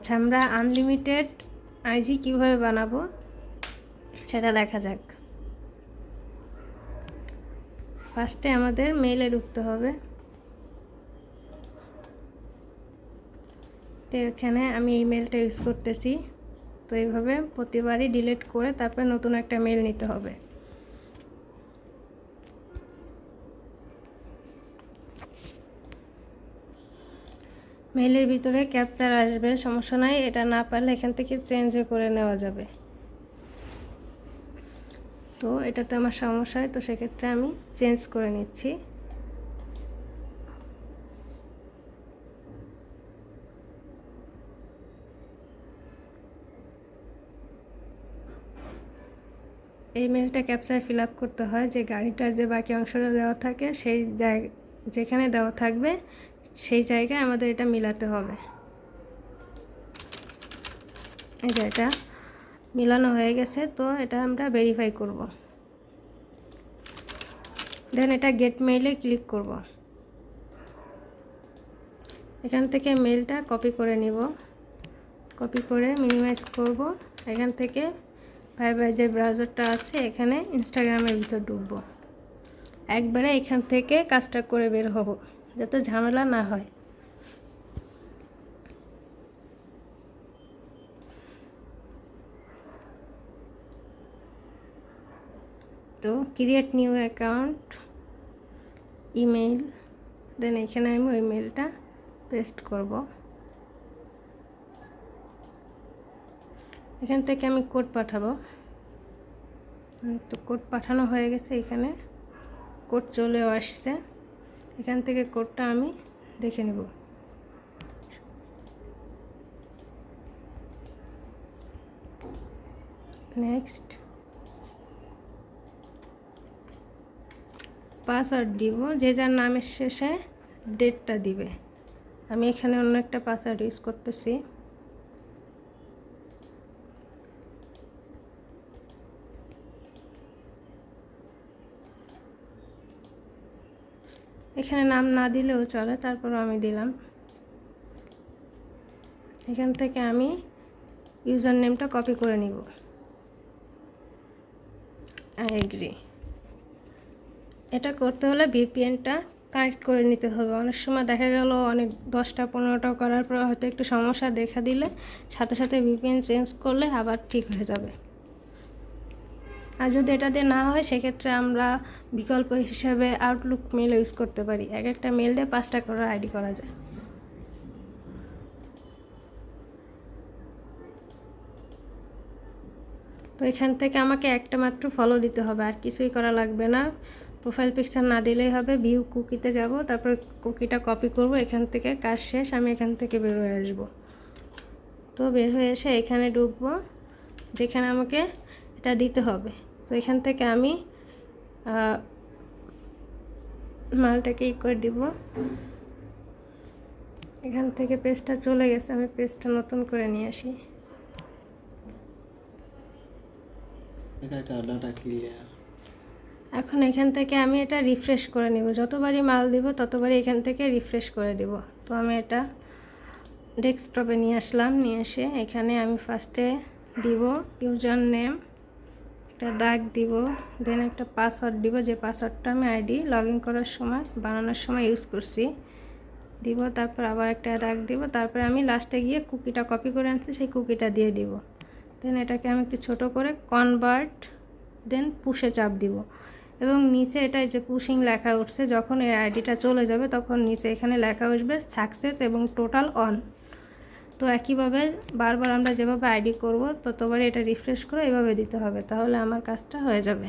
আচ্ছা, আমরা unlimited IG কীভাবে বানাবো সেটা দেখা যাক। ফার্স্টে আমাদের মেইলে ঢুকতে হবে। তো এখানে আমি এই মেলটা ইউজ করতেছি। তো এইভাবে প্রতিবারই ডিলিট করে তারপরে নতুন একটা মেল নিতে হবে। মেইলের ভিতরে ক্যাপচার আসবে, সমস্যা নাই, এটা না পারলে এখান থেকে চেঞ্জও করে নেওয়া যাবে। তো এটাতে আমার সমস্যা হয়, তো সেক্ষেত্রে আমি চেঞ্জ করে নিচ্ছি। এই মেলটা ক্যাপচার ফিল আপ করতে হয়, যে গাড়িটার যে বাকি অংশটা দেওয়া থাকে সেই জায়গা যেখানে দেওয়া থাকবে সেই জায়গায় আমাদের এটা মিলাতে হবে। এই যে এটা মিলানো হয়ে গেছে, তো এটা আমরা ভেরিফাই করব। দেন এটা গেট মেইলে ক্লিক করব। এখান থেকে মেলটা কপি করে নিব, কপি করে মিনিমাইজ করব। এখান থেকে ভাইবার যে ব্রাউজারটা আছে এখানে ইনস্টাগ্রামের ভিতর ঢুকবো। একবারে এখান থেকে কাজটা করে বের হব, যাতে ঝামেলা না হয়। তো ক্রিয়েট নিউ অ্যাকাউন্ট, ইমেইল, দেন এখানে আমি ওই মেলটা পেস্ট করব। এখান থেকে আমি কোড পাঠাবো। তো কোড পাঠানো হয়ে গেছে, এখানে কোড চলেও আসছে। এখান থেকে কোডটা আমি দেখে নেব। নেক্সট, পাসওয়ার্ড দিব, যে যার নামের শেষে ডেটটা দিবে। আমি এখানে অন্য একটা পাসওয়ার্ড ইউজ করতেছি। এখানে নাম না দিলেও চলে, তারপরও আমি দিলাম। এখান থেকে আমি ইউজার নেমটা কপি করে নিব। I agree. এটা করতে হলে ভিপিএনটা কানেক্ট করে নিতে হবে। অনেক সময় দেখা গেল অনেক 10টা 15টা করার পর হয়তো একটু সমস্যা দেখা দিলে সাথে সাথে ভিপিএন চেঞ্জ করলে আবার ঠিক হয়ে যাবে। আর যদি এটা দিয়ে না হয় সেক্ষেত্রে আমরা বিকল্প হিসাবে আউটলুক মেল ইউজ করতে পারি। এক একটা মেল দিয়ে 5টা করে আইডি করা যায়। তো এখান থেকে আমাকে একটা মাত্র ফলো দিতে হবে, আর কিছুই করা লাগবে না। প্রোফাইল পিকচার না দিলেই হবে। ভিউ কুকিতে যাব, তারপর কুকিটা কপি করব। এখান থেকে কাজ শেষ, আমি এখান থেকে বের হয়ে আসব। তো বের হয়ে এসে এখানে ঢুকবো, যেখানে আমাকে এটা দিতে হবে। তো এখান থেকে আমি মালটাকে করে দিব। এখান থেকে পেজটা চলে গেছে, আমি পেজটা নতুন করে নিয়ে আসি। এখন এখান থেকে আমি এটা রিফ্রেশ করে নিব। যতবারই মাল দিব ততবারই এখান থেকে রিফ্রেশ করে দিব। তো আমি এটা ডেস্কটপে নিয়ে আসলাম, নিয়ে এসে এখানে আমি ফার্স্টে দিব ইউজার নেম, একটা দাগ দিব, দেন একটা পাসওয়ার্ড দিব, যে পাসওয়ার্ডটা আমি আইডি লগ ইন করার সময় বানানোর সময় ইউজ করছি দিব। তারপর আবার একটা দাগ দিব, তারপরে আমি লাস্টে গিয়ে কুকিটা কপি করে আনছি সেই কুকিটা দিয়ে দিব। দেন এটাকে আমি একটু ছোট করে কনভার্ট, দেন পুশে চাপ দিব, এবং নিচে এটা যে পুশিং লেখা উঠছে, যখন এই আইডিটা চলে যাবে তখন নিচে এখানে লেখা উঠবে সাকসেস এবং টোটাল অন। তো একইভাবে বারবার আমরা যেভাবে আইডি করব ততবারই এটা রিফ্রেশ করে এভাবে দিতে হবে, তাহলে আমার কাজটা হয়ে যাবে।